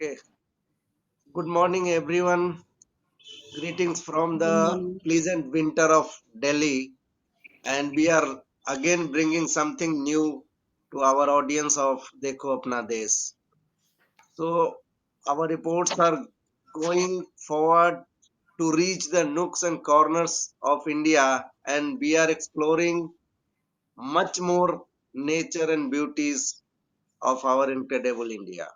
Okay. Good morning, everyone. Greetings from Good the morning. pleasant winter of Delhi. And we are again bringing something new to our audience of Dekho Apna Desh. So, our reports are going forward to reach the nooks and corners of India, and we are exploring much more nature and beauties of our incredible India.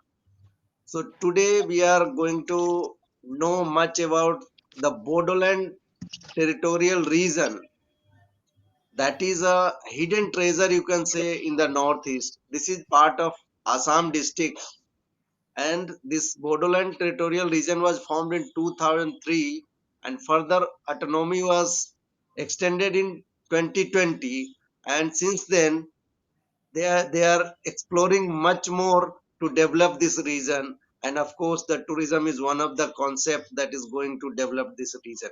So today we are going to know much about the Bodoland Territorial Region. That is a hidden treasure, you can say, in the northeast. This is part of Assam district, and this Bodoland Territorial Region was formed in 2003, and further autonomy was extended in 2020. And since then, they are exploring much more to develop this region, and of course the tourism is one of the concepts that is going to develop this region.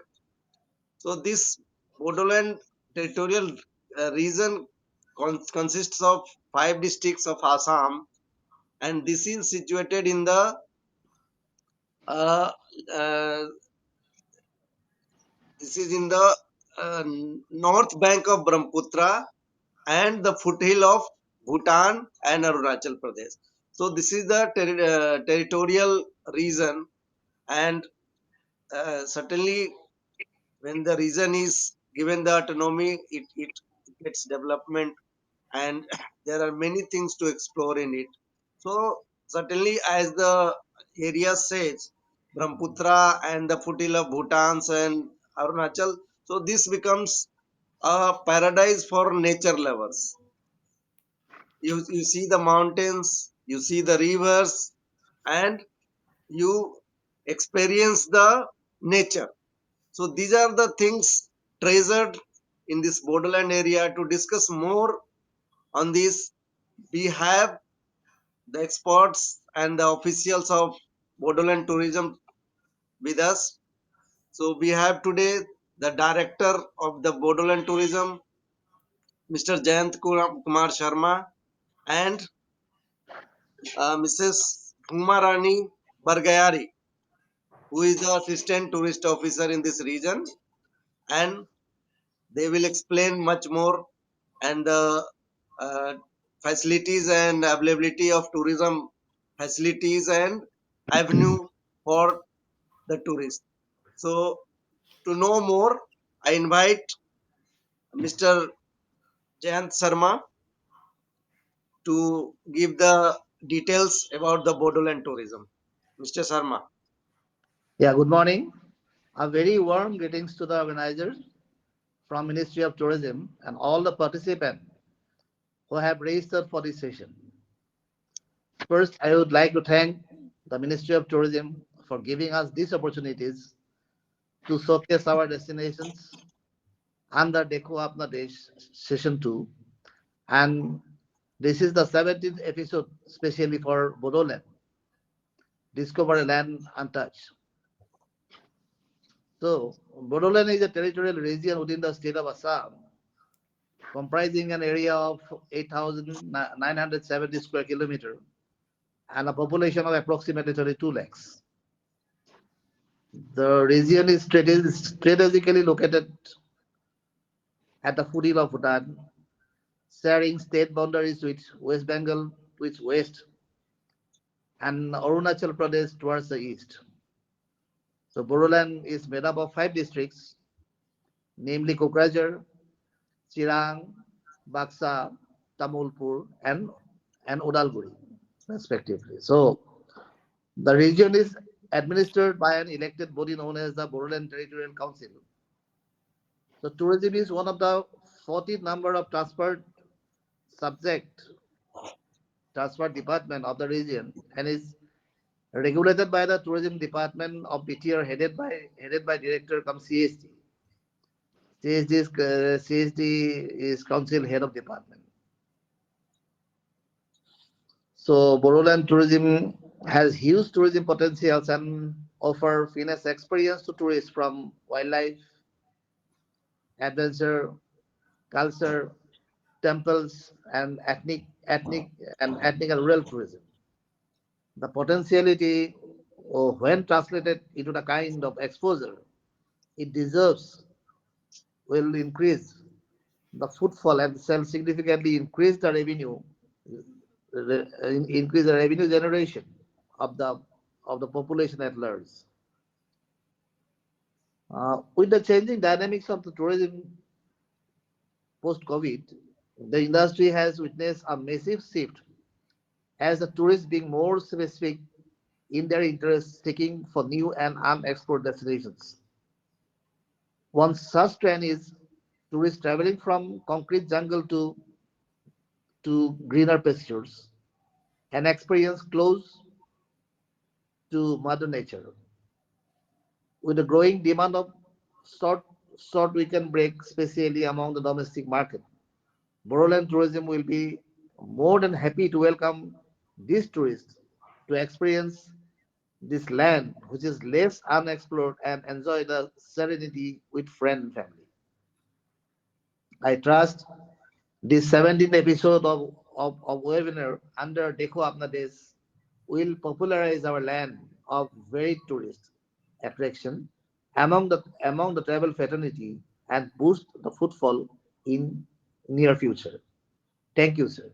So this Bodoland territorial region consists of 5 districts of Assam, and this is situated in the uh, uh, this is in the uh, north bank of Brahmaputra and the foothill of Bhutan and Arunachal Pradesh. So this is the territorial region, and certainly when the region is given the autonomy, it gets development, and there are many things to explore in it. So certainly, as the area says, Brahmaputra and the foothill of Bhutan and Arunachal, so this becomes a paradise for nature lovers. You see the mountains, you see the rivers, and you experience the nature. So these are the things treasured in this borderland area. To discuss more on this, we have the experts and the officials of borderland tourism with us. So we have today the director of the borderland tourism, Mr. Jayant Kumar Sharma, and Mrs. Humarani Bargayari, who is the assistant tourist officer in this region, and they will explain much more and the uh, facilities and availability of tourism facilities and avenue for the tourists. So to know more, I invite Mr. Jayant Sharma to give the details about the Bodoland tourism. Mr. Sharma. Yeah, good morning. A very warm greetings to the organizers from Ministry of Tourism and all the participants who have registered for this session. First, I would like to thank the Ministry of Tourism for giving us these opportunities to showcase our destinations under Dekho Apna Desh Session 2. And this is the 17th episode specially for Bodoland, Discover a Land Untouched. So, Bodoland is a territorial region within the state of Assam comprising an area of 8,970 square kilometer and a population of approximately 32 lakhs. The region is strategically located at the foothill of Bhutan, sharing state boundaries with West Bengal to its west and Arunachal Pradesh towards the east. So Bodoland is made up of 5 districts, namely Kokrajhar, Chirang, Baksa, Tamulpur, and Udalguri, respectively. So the region is administered by an elected body known as the Bodoland Territorial Council. So tourism is one of the 40 number of subject transport department of the region and is regulated by the tourism department of BTR headed by director come CSD. CSD is council head of department. So Bodoland tourism has huge tourism potentials and offer finest experience to tourists from wildlife, adventure, culture, temples, and ethnic and rural tourism. The potentiality when translated into the kind of exposure it deserves, will increase the footfall and shall significantly increase the revenue generation of the population at large. With the changing dynamics of the tourism post-COVID, the industry has witnessed a massive shift as the tourists being more specific in their interest seeking for new and unexplored destinations. One such trend is tourists traveling from concrete jungle to greener pastures, an experience close to Mother Nature. With the growing demand of short, short weekend breaks, especially among the domestic market, Bodoland tourism will be more than happy to welcome these tourists to experience this land which is less unexplored and enjoy the serenity with friend and family. I trust this 17th episode of webinar under Dekho Apna Desh will popularize our land of varied tourist attraction among the travel fraternity and boost the footfall in near future. Thank you, sir.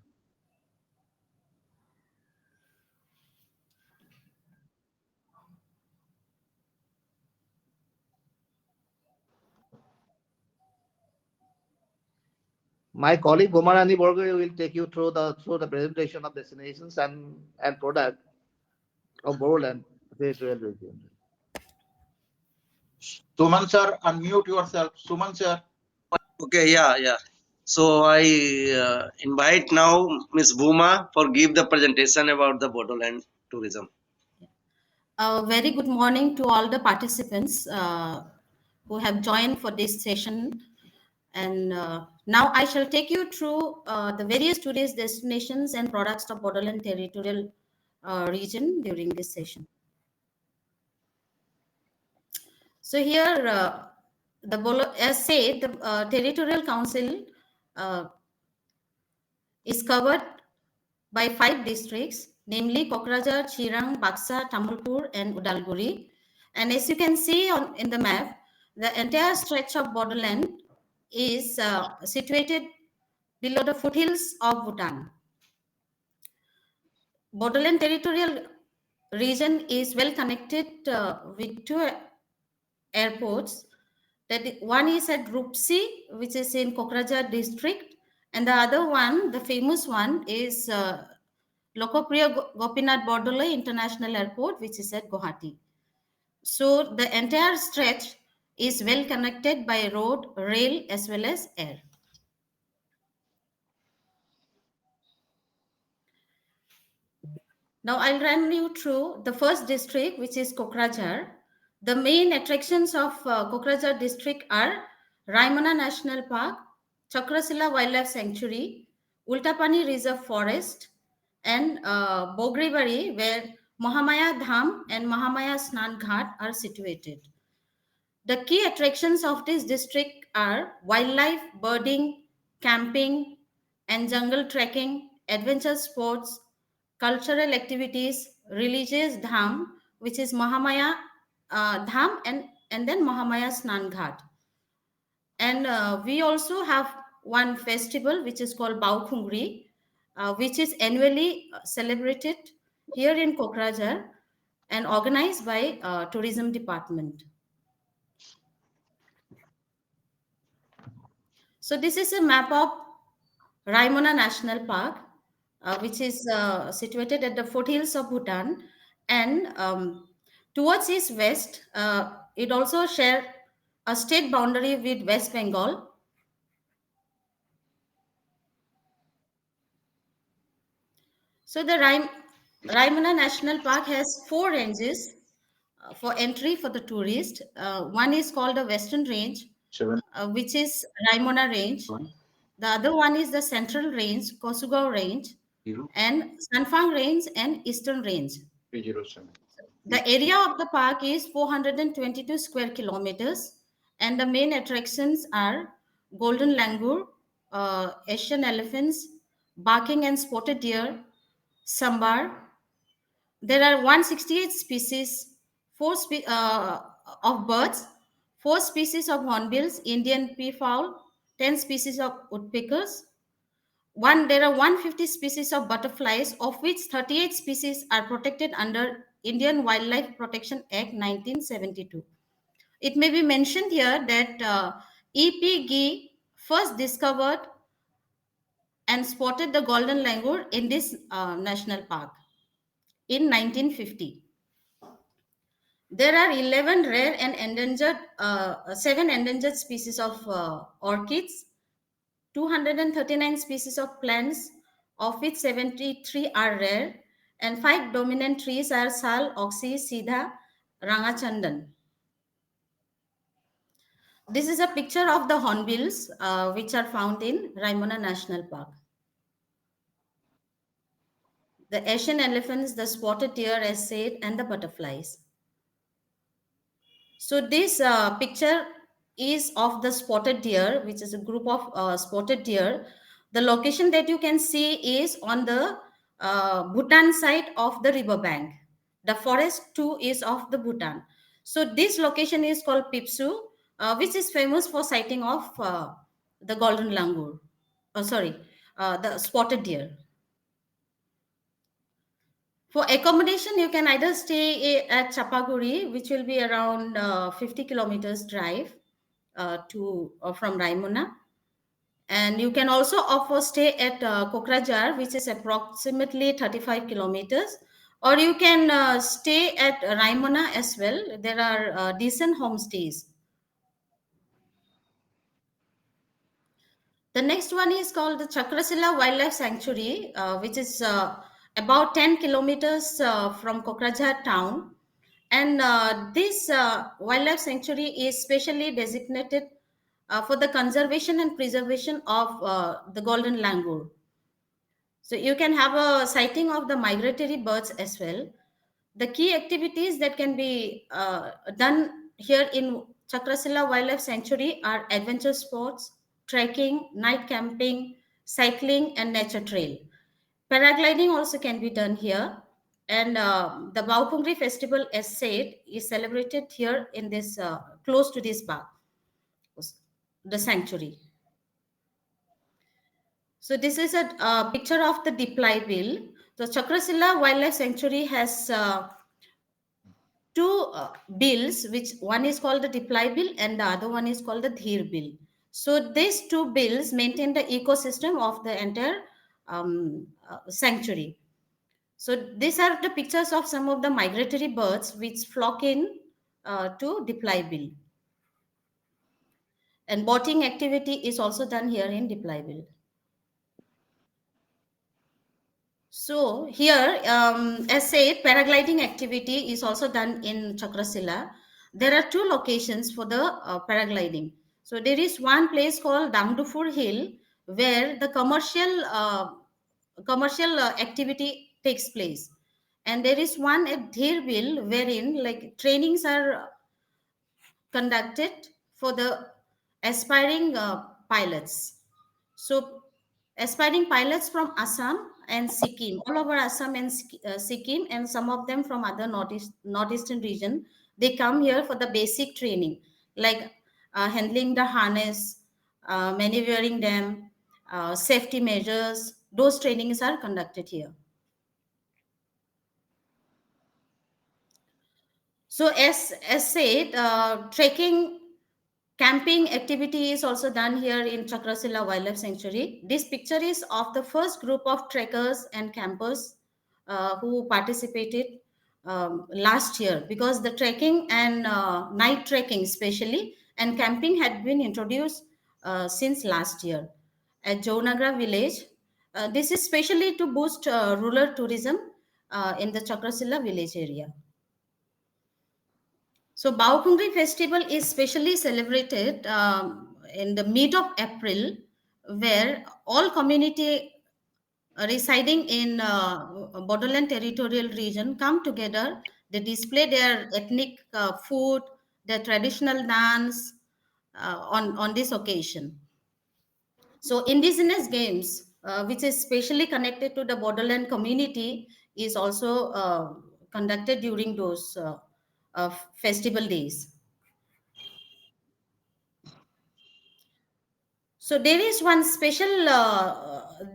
My colleague Gomarani Borgare will take you through the presentation of destinations and product of Bodoland Territorial Region. Suman sir, unmute yourself. Suman sir. Okay, yeah, yeah. So I invite now Miss Bhuma for give the presentation about the Bodoland tourism. A very good morning to all the participants who have joined for this session. And now I shall take you through the various tourist destinations and products of Bodoland Territorial Region during this session. So here, as said, the Territorial Council uh, is covered by 5 districts, namely Kokrajhar, Chirang, Baksa, Tamulpur, and Udalguri. And as you can see in the map, the entire stretch of Bodoland is situated below the foothills of Bhutan. Bodoland Territorial Region is well connected with 2 airports. That one is at Rupsi, which is in Kokrajhar district, and the other one, the famous one, is Lokopriya Gopinath Bordoloi International Airport, which is at Guwahati. So the entire stretch is well connected by road, rail, as well as air. Now I'll run you through the first district, which is Kokrajhar. The main attractions of Kokrajhar district are Raimana National Park, Chakrasila Wildlife Sanctuary, Ultapani Reserve Forest, and Bogribari, where Mahamaya Dham and Mahamaya Snan Ghat are situated. The key attractions of this district are wildlife, birding, camping, and jungle trekking, adventure sports, cultural activities, religious dham, which is Mahamaya Dham, and then Mahamaya Snan Ghat. And we also have one festival which is called Baukhungri, which is annually celebrated here in Kokrajhar and organized by tourism department. So this is a map of Raimana National Park, which is situated at the foothills of Bhutan, and towards its west, it also shares a state boundary with West Bengal. So the Raimana National Park has 4 ranges for entry for the tourist. One is called the Western Range, which is Raimana Range. The other one is the Central Range, Kosugao Range, and Sanfang Range and Eastern Range. 307. The area of the park is 422 square kilometers, and the main attractions are golden langur, Asian elephants, barking and spotted deer, sambar, There are 168 species, of birds, 4 species of hornbills, Indian peafowl, 10 species of woodpeckers. There are 150 species of butterflies, of which 38 species are protected under Indian Wildlife Protection Act 1972. It may be mentioned here that E.P. Gee first discovered and spotted the golden langur in this national park in 1950. There are 11 rare and endangered, 7 endangered species of orchids, 239 species of plants, of which 73 are rare, and 5 dominant trees are sal, oxy, sidha, rangachandan. This is a picture of the hornbills, which are found in Raimana National Park. The Asian elephants, the spotted deer, as said, and the butterflies. So this picture is of the spotted deer, which is a group of spotted deer. The location that you can see is on the Bhutan side of the river bank. The forest too is of the Bhutan. So this location is called Pipsu, which is famous for sighting of the golden langur. Oh, sorry, the spotted deer. For accommodation, you can either stay at Chapaguri, which will be around 50 kilometers drive from Raimuna. And you can also offer stay at Kokrajhar, which is approximately 35 kilometers. Or you can stay at Raimuna as well. There are decent homestays. The next one is called the Chakrasila Wildlife Sanctuary, which is about 10 kilometers from Kokrajhar town. And this wildlife sanctuary is specially designated for the conservation and preservation of the golden langur. So you can have a sighting of the migratory birds as well. The key activities that can be done here in Chakrasila Wildlife Sanctuary are adventure sports, trekking, night camping, cycling, and nature trail. Paragliding also can be done here. And the Baupungri festival, as said, is celebrated here in this close to this park, the sanctuary. So this is a picture of the Diplai bill. The Chakrasila Wildlife Sanctuary has two bills, which one is called the Diplai bill and the other one is called the Dhir bill. So these two bills maintain the ecosystem of the entire sanctuary. So these are the pictures of some of the migratory birds which flock in to Diplai bill. And boating activity is also done here in Diplai bill. So here, as said, paragliding activity is also done in Chakrasila. There are two locations for the paragliding. So there is one place called Damdufur Hill where the commercial activity takes place, and there is one at Dhirbil wherein like trainings are conducted for the aspiring pilots. So, aspiring pilots from Assam and Sikkim, all over Assam and Sikkim, and some of them from other northeastern region, they come here for the basic training, like handling the harness, maneuvering them, safety measures. Those trainings are conducted here. So, as said, trekking, camping activity is also done here in Chakrasila Wildlife Sanctuary. This picture is of the first group of trekkers and campers who participated last year, because the trekking and night trekking especially and camping had been introduced since last year at Jaunagra village. This is specially to boost rural tourism in the Chakrasila village area. So Baupungri festival is specially celebrated in the mid of April, where all community residing in Bodoland Territorial Region come together. They display their ethnic food, their traditional dance on this occasion. So indigenous games, which is specially connected to the Bodoland community, is also conducted during those festival days. So there is one special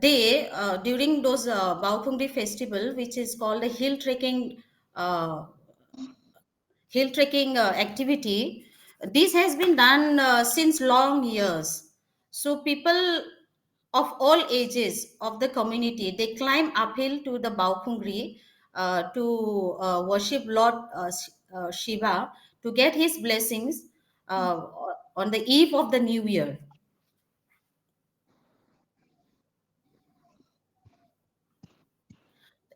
day during those Baupungri festival, which is called a uh, hill trekking activity. This has been done since long years. So people of all ages of the community, they climb uphill to the Baupungri to worship Lord Shiva to get his blessings on the eve of the new year.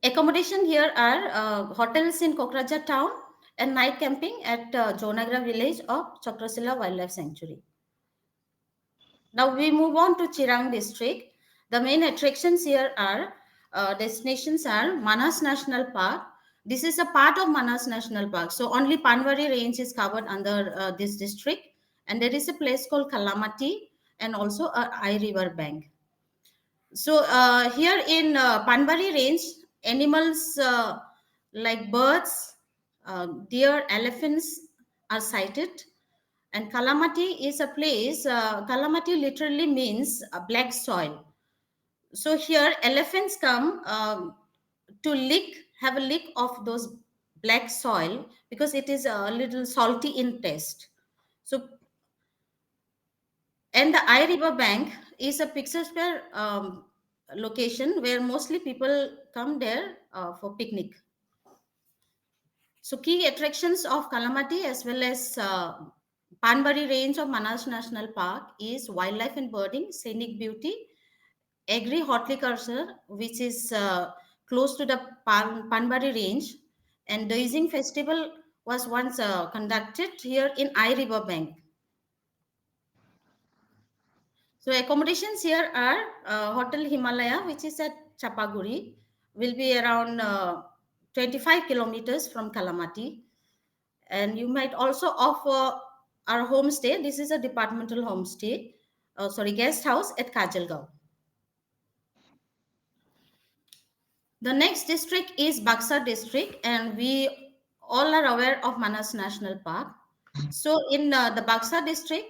Accommodation here are hotels in Kokrajhar town and night camping at Jonagra village of Chakrasila Wildlife Sanctuary. Now we move on to Chirang district. The main attractions here are destinations are Manas National Park. This is a part of Manas National Park. So only Panwari range is covered under this district. And there is a place called Kalamati and also a I river bank. So here in Panbari range, animals like birds, deer, elephants are sighted. And Kalamati is a place, Kalamati literally means black soil. So here elephants come to have a lick of those black soil because it is a little salty in taste. So, and the I River bank is a picturesque location where mostly people come there for picnic. So key attractions of Kalamati as well as Panbari range of Manas National Park is wildlife and birding, scenic beauty, agri horticulture, which is close to the Panbari range, and Daising festival was once conducted here in I River bank. So accommodations here are Hotel Himalaya, which is at Chapaguri, will be around 25 kilometers from Kalamati. And you might also offer our homestay. This is a departmental homestay, guest house at Kajalgaon. The next district is Baksar district, and we all are aware of Manas National Park. So in the Baksar district,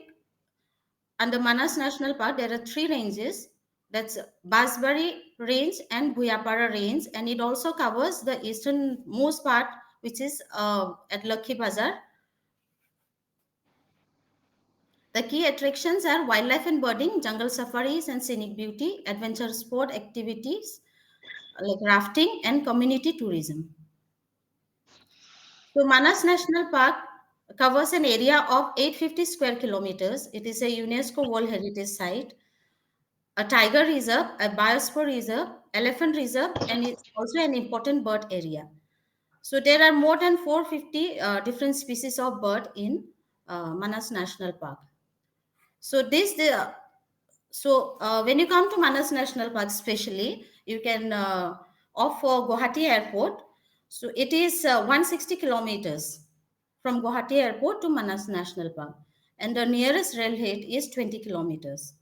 under Manas National Park, there are three ranges. That's Basbari range and Bhuyapara range, and it also covers the easternmost part, which is at Lakhi Bazar. The key attractions are wildlife and birding, jungle safaris and scenic beauty, adventure sport activities like rafting and community tourism. So Manas National Park covers an area of 850 square kilometers. It is a UNESCO World Heritage Site, a tiger reserve, a biosphere reserve, elephant reserve, and it's also an important bird area. So there are more than 450 different species of bird in Manas National Park. So when you come to Manas National Park, especially, you can opt for Guwahati Airport. So it is 160 kilometers from Guwahati Airport to Manas National Park, and the nearest railhead is 20 kilometers.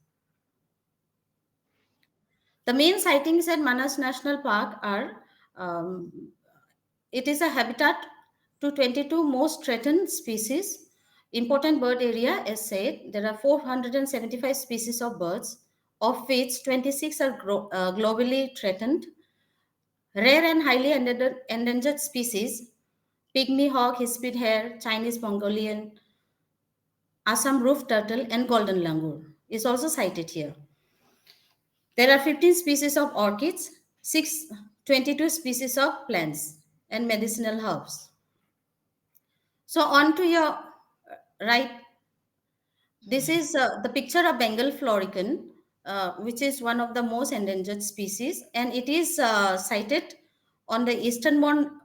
The main sightings at Manas National Park are it is a habitat to 22 most threatened species. Important bird area, as said, there are 475 species of birds, of which 26 are globally threatened. Rare and highly endangered species, pygmy hawk, hispid hare, Chinese Mongolian, Assam roof turtle, and golden langur is also cited here. There are 15 species of orchids, 22 species of plants and medicinal herbs. So on to your right, this is the picture of Bengal florican, which is one of the most endangered species, and it is sited on the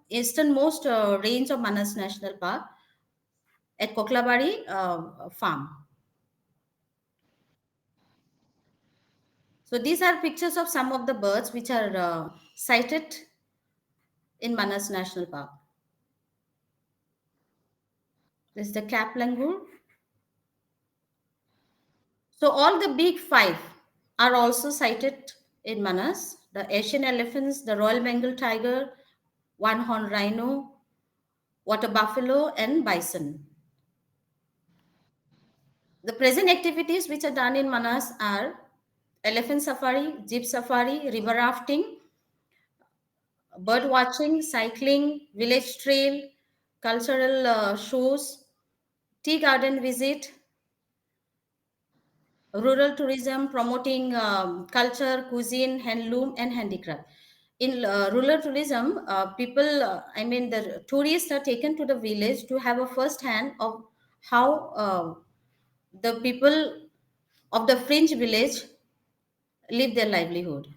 easternmost range of Manas National Park at Koklabari farm. So these are pictures of some of the birds which are sighted in Manas National Park. This is the cap langur. So all the big five are also sighted in Manas. The Asian elephants, the Royal Bengal tiger, one-horned rhino, water buffalo, and bison. The present activities which are done in Manas are elephant safari, jeep safari, river rafting, bird watching, cycling, village trail, cultural shows, tea garden visit, rural tourism promoting culture, cuisine, handloom, and handicraft. In rural tourism, the tourists are taken to the village to have a first hand of how the people of the fringe village live their livelihood.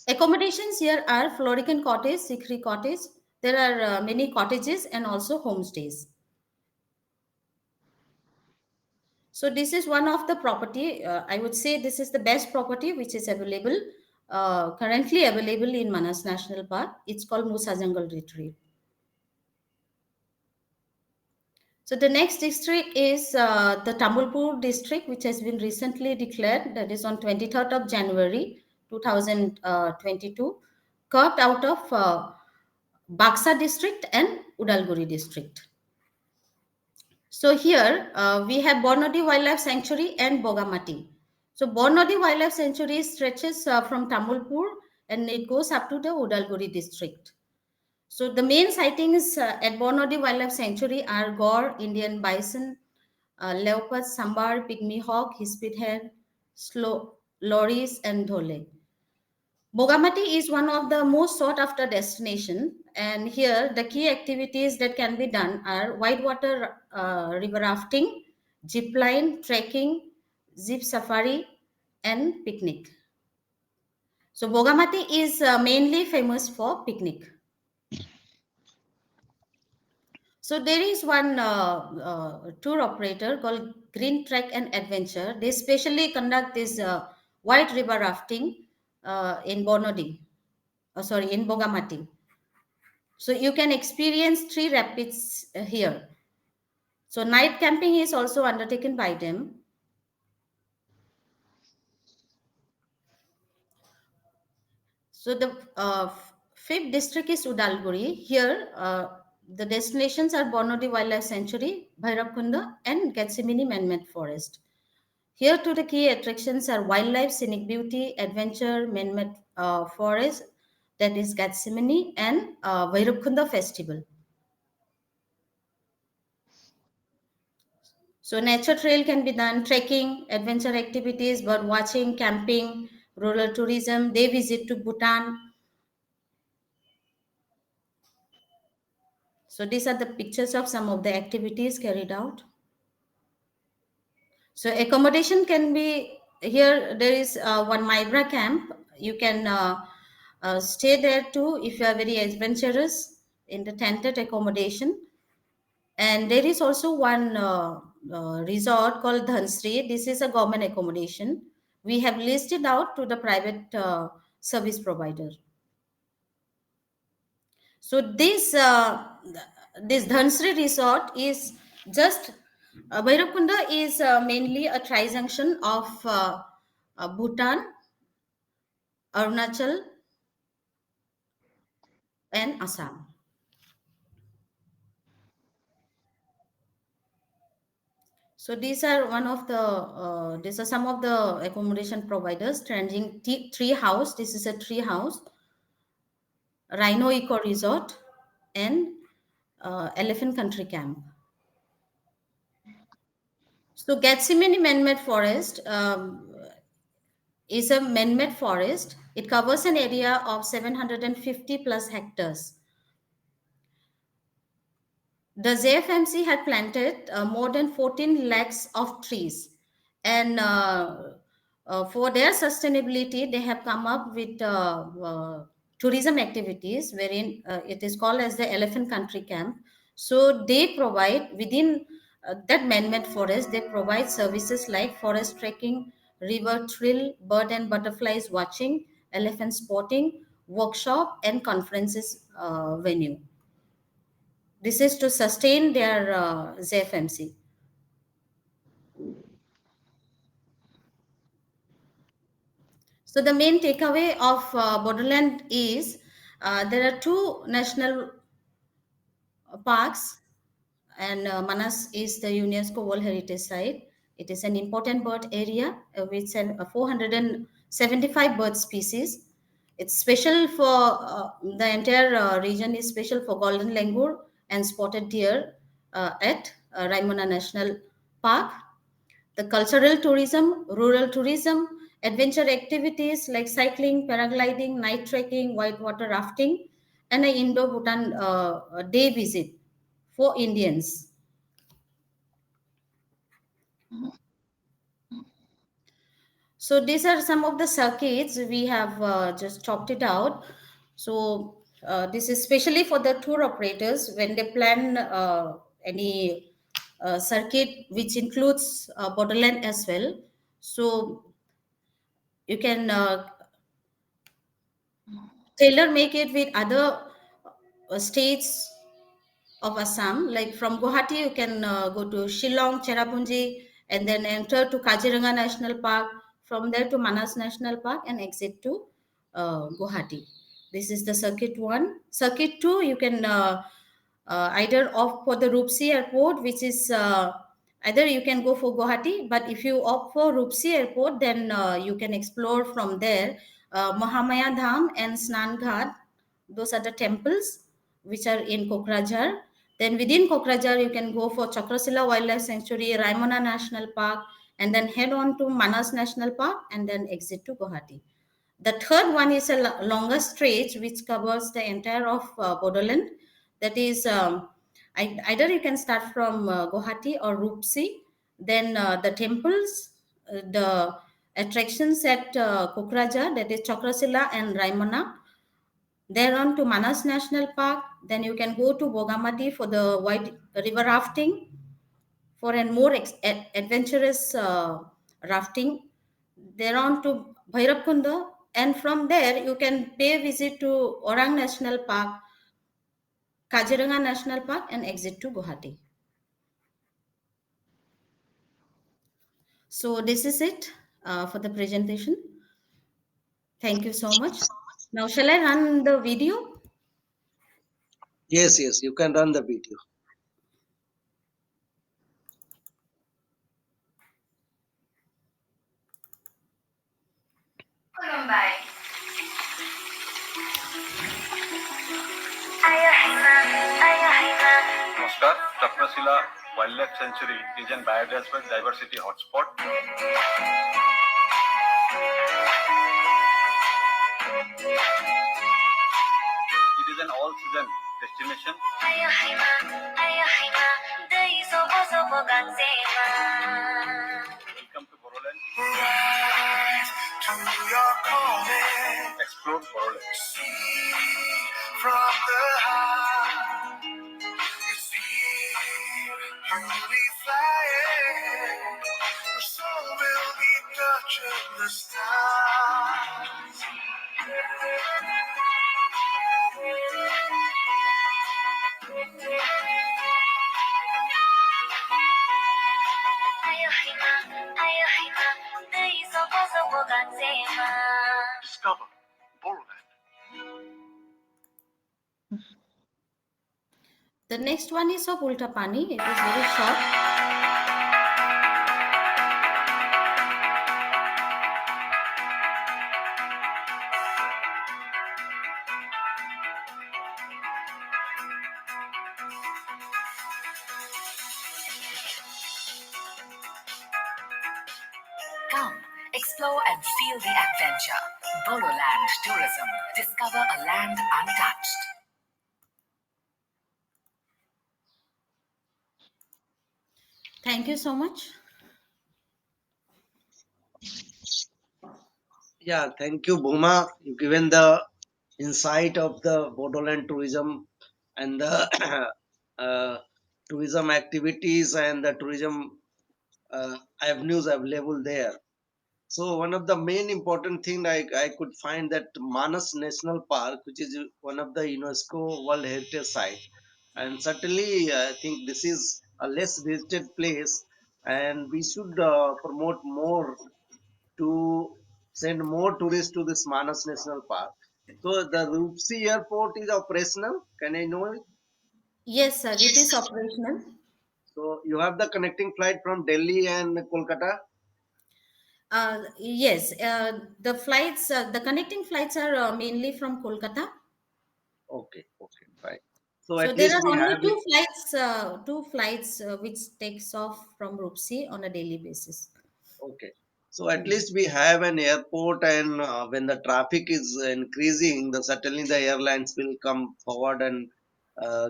Accommodations here are Florican cottage, Sikri cottage. There are many cottages and also homestays. So this is one of the property. I would say this is the best property which is available, currently available in Manas National Park. It's called Musa Jungle Retreat. So the next district is the Tamulpur district, which has been recently declared. That is on 23rd of January 2022, carved out of Baksa district and Udalguri district. So here we have Bornodi Wildlife Sanctuary and Bogamati. So Bornodi Wildlife Sanctuary stretches from Tamulpur and it goes up to the Udalguri district. So the main sightings at Bornodi Wildlife Sanctuary are Gaur, Indian bison, leopard, sambar, pygmy hawk, hispid hare, loris, and dhole. Bogamati is one of the most sought after destination, and here the key activities that can be done are whitewater river rafting, zip line, trekking, jeep safari, and picnic. So Bogamati is mainly famous for picnic. So there is one tour operator called Green Trek and Adventure. They specially conduct this white river rafting in Bornodi. In Bogamati. So you can experience 3 rapids here. So night camping is also undertaken by them. So the fifth district is Udalguri. Here, the destinations are Bornodi Wildlife Sanctuary, Bhairavkunda, and Gethsemane Man-made Forest. Here, too, the key attractions are wildlife, scenic beauty, adventure, man-made forest, that is Gethsemane, and Bhairavkunda Festival. So nature trail can be done, trekking, adventure activities, bird watching, camping, rural tourism, day visit to Bhutan. So these are the pictures of some of the activities carried out. So accommodation can be, here there is one Mybra camp. You can stay there too if you are very adventurous in the tented accommodation. And there is also one resort called Dhansri. This is a government accommodation. We have leased it out to the private service provider. So this Dhansri resort is just Bhairavkunda is mainly a tri-junction of Bhutan, Arunachal, and Assam. So these are these are some of the accommodation providers. Ranging tree house. This is a tree house. Rhino Eco Resort, and Elephant Country Camp. So Gethsemane Man-made Forest is a man-made forest. It covers an area of 750 plus hectares. The ZFMC had planted more than 14 lakhs of trees, and for their sustainability, they have come up with tourism activities wherein it is called as the Elephant Country Camp. So they provide within that man-made forest, they provide services like forest trekking, river trail, bird and butterflies watching, elephant spotting, workshop, and conferences venue. This is to sustain their ZFMC. So the main takeaway of Bodoland is There are two national parks, and Manas is the UNESCO World Heritage Site. It is an important bird area with 475 bird species. It's special for the entire region is special for golden langur and spotted deer at Raimana National Park. The cultural tourism, rural tourism, adventure activities like cycling, paragliding, night trekking, whitewater rafting, and an Indo-Bhutan day visit for Indians. So these are some of the circuits we have just chopped it out. So this is especially for the tour operators when they plan any circuit which includes Bodoland as well. So you can tailor make it with other states of Assam. Like from Guwahati, you can go to Shillong, Cherrapunji, and then enter to Kaziranga National Park. From there to Manas National Park and exit to Guwahati. This is the circuit one. Circuit two, you can either opt for the Rupsi Airport, which is either you can go for Guwahati, but if you opt for Rupsi Airport, then you can explore from there Mahamaya Dham and Snan Ghat. Those are the temples which are in Kokrajhar. Then within Kokrajhar, you can go for Chakrasila Wildlife Sanctuary, Raimana National Park, and then head on to Manas National Park and then exit to Guwahati. The third one is a longer stretch which covers the entire of Bodoland. That is, either you can start from Guwahati or Rupsi. Then the temples, the attractions at Kokrajhar, that is Chakrasila and Raimana. Then on to Manas National Park. Then you can go to Bogamati for the white river rafting for a more adventurous rafting. Then on to Bhairabkunda, and from there you can pay a visit to Orang National Park, Kaziranga National Park, and exit to Guwahati. So this is it for the presentation. Thank you so much. Now shall I run the video? Yes, yes, you can run the video. Namaskar. Chakrasila Wildlife Sanctuary is an biodiversity hotspot. It is an all-season destination. Welcome to Bodoland. Rise to your calling. Explore Bodoland. See from the heart. It's here. You'll be flying. Your soul will be touching the stars. Discover Bodoland. The next one is of Ulta Pani. It is very short. Come, explore and feel the adventure. Bodoland Tourism. Discover a land untouched. Thank you so much. Yeah, thank you, Bhuma. You've given the insight of the Bodoland tourism and the tourism activities and the tourism avenues available there. So one of the main important thing I could find that Manas National Park, which is one of the UNESCO World Heritage Site, and certainly I think this is a less visited place, and we should promote more to send more tourists to this Manas National Park. So the Rupsi airport is operational. Can I know it? Yes, sir, it is operational. So you have the connecting flight from Delhi and Kolkata. Yes, the connecting flights are mainly from Kolkata. Okay, okay, fine. So So at there least are we only have it. two flights which takes off from Rupsi on a daily basis. Okay. So at Hmm. least we have an airport, and when the traffic is increasing, certainly the airlines will come forward and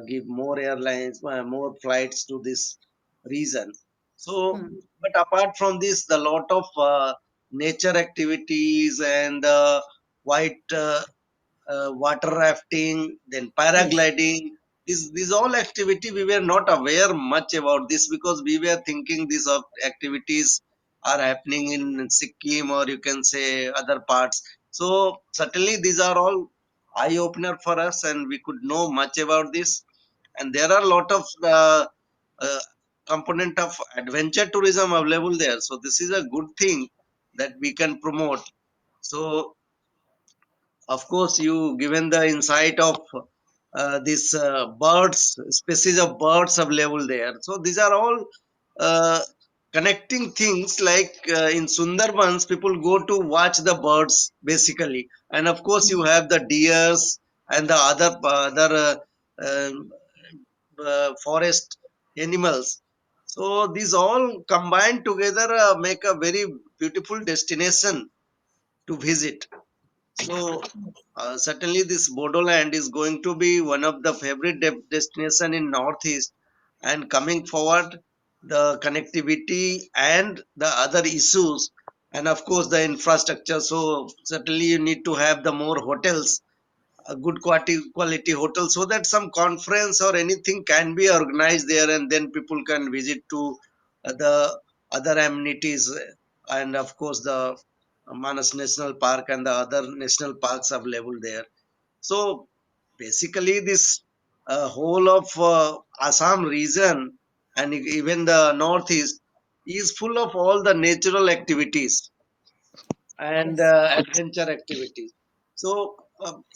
give more airlines, more flights to this region. So, Hmm. but apart from this, the lot of nature activities and white water rafting, then Yes. paragliding. These all activity we were not aware much about this because we were thinking these activities are happening in Sikkim or you can say other parts. So certainly these are all eye opener for us, and we could know much about this. And there are a lot of uh, component of adventure tourism available there. So this is a good thing that we can promote. So of course, you given the insight of these birds, species of birds available there. So these are all uh, connecting things. Like in Sundarbans, people go to watch the birds basically, and of course you have the deers and the other forest animals. So these all combined together make a very beautiful destination to visit. So certainly this Bodoland is going to be one of the favorite destination in Northeast, and coming forward, the connectivity and the other issues, and of course the infrastructure. So certainly you need to have the more hotels, a good quality hotel, so that some conference or anything can be organized there, and then people can visit to the other amenities, and of course the Manas National Park and the other national parks available there. So basically, this whole of Assam region and even the northeast is full of all the natural activities and Yes. adventure activities. So,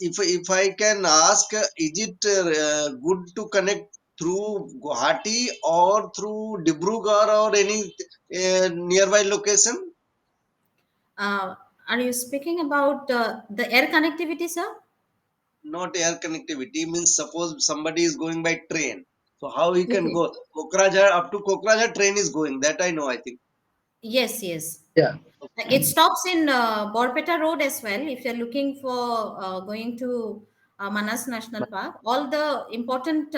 if I can ask, is it good to connect through Guwahati or through Dibrugarh or any nearby location? Uh, are you speaking about the air connectivity, sir? Not air connectivity means suppose somebody is going by train. So how he can Okay. go? Kokrajhar, up to Kokrajhar train is going. That I know. I think. Yes, yes. Yeah. It stops in Borpeta Road as well. If you're looking for going to Manas National Park, all the important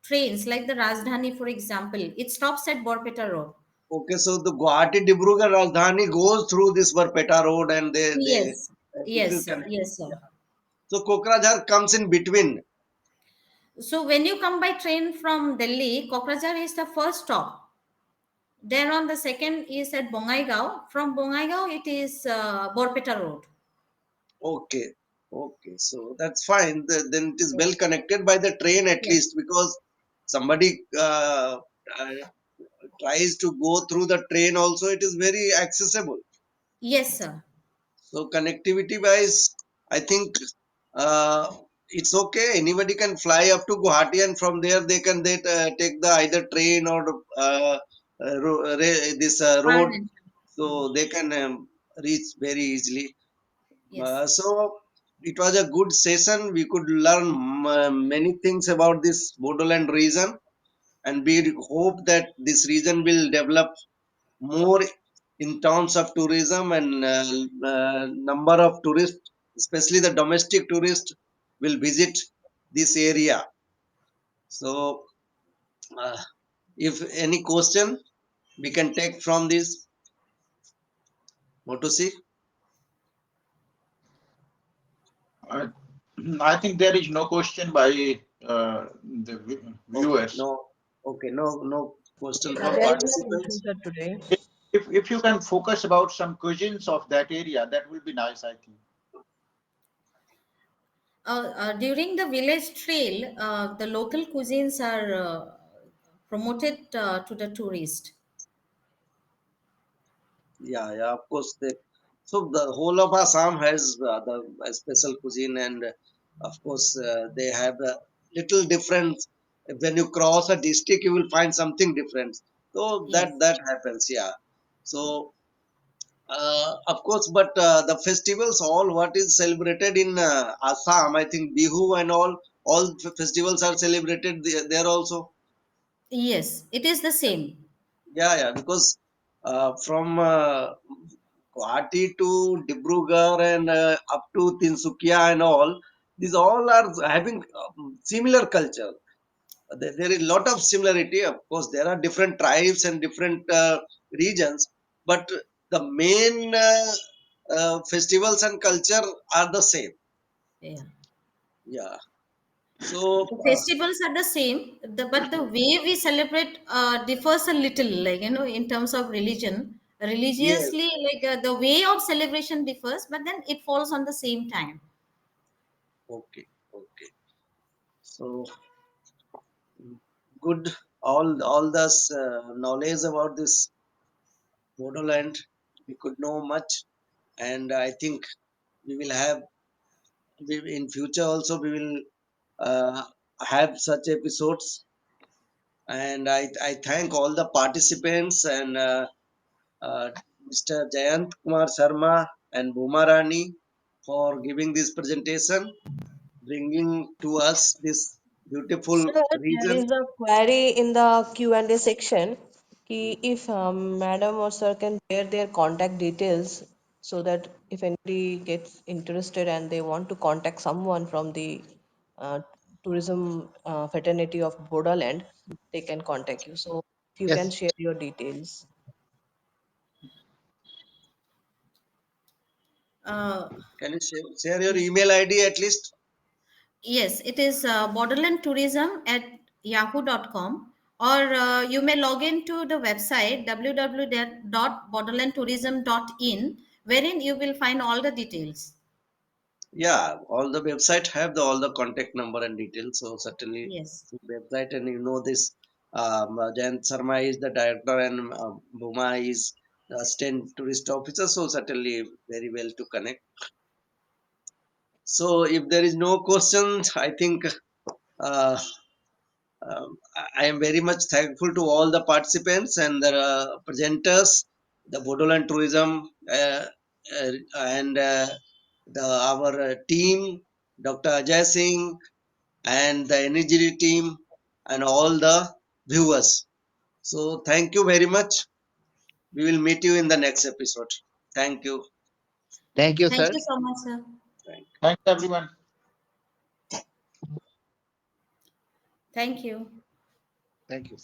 trains, like the Rajdhani, for example, it stops at Borpeta Road. Okay, so the Guwahati Dibrugarh Rajdhani goes through this Barpeta road, and they Yes, it is yes, sir. connected. Yes, sir. Yeah. So Kokrajhar comes in between. So when you come by train from Delhi, Kokrajhar is the first stop. Then on the second is at Bongaigaon. From Bongaigaon, it is Borpeta Road. Okay, okay, so that's fine. Then it is Yes. well connected by the train at Yes. least, because somebody tries to go through the train also. It is very accessible. Yes, sir. So connectivity wise, I think it's okay. Anybody can fly up to Guwahati, and from there they take the either train or this road, Pardon. Hmm. so they can reach very easily. Yes. So it was a good session. We could learn many things about this Bodoland region, and we hope that this region will develop more in terms of tourism, and number of tourists, especially the domestic tourists, will visit this area. So, uh, if any question, we can take from this. What to see? I, I think there is no question by the Okay, viewers. no, okay, no question Yeah, from there is no participants. question, sir, today. If you can focus about some cuisines of that area, that will be nice, I think. During the village trail, the local cuisines are promoted to the tourist. Yeah, yeah, of course. So the whole of Assam has the special cuisine, and of course they have a little difference. When you cross a district, you will find something different. So that Yes. that happens, yeah. So of course, but the festivals, all what is celebrated in Assam, I think Bihu and all festivals are celebrated there also. Yes, it is the same. Yeah, yeah, because from Guwahati to Dibrugarh and up to Tinsukia and all, these all are having similar culture. There is a lot of similarity. Of course, there are different tribes and different regions, but the main festivals and culture are the same. Yeah. Yeah. So, The festivals are the same, but the way we celebrate differs a little, like, in terms of religion. yes. Religiously, like the way of celebration differs, but then it falls on the same time. Okay. Okay. So, good. All this knowledge about this Bodoland, we could know much, and I think we will have in future also we will uh, have such episodes. And I thank all the participants and Mr. Jayant Kumar Sharma and Bhuma Rani for giving this presentation, bringing to us this beautiful Sir, there region. is a query in the Q&A section कि if madam or sir can share their contact details so that if anybody gets interested and they want to contact someone from the uh, tourism fraternity of Bodoland, they can contact you. So if you can Yes. share your details. Uh, Can you share your email ID at least? yes, it is borderlandtourism@yahoo.com, or you may log into the website www.borderlandtourism.in, wherein you will find all the details. Yeah, all the website have all the contact number and details. So certainly Yes. through website, and this Jayant Sharma is the director and Bhuma is the assistant tourist officer. So certainly very well to connect. So if there is no questions, I think uh, I am very much thankful to all the participants and the presenters, the Bodoland Tourism, and our team, Dr. Ajay Singh, and the energy team, and all the viewers. So thank you very much. We will meet you in the next episode. Thank you. Thank you, Thank sir. you so much, sir. Thank Thanks, everyone. Thank you. Thank you.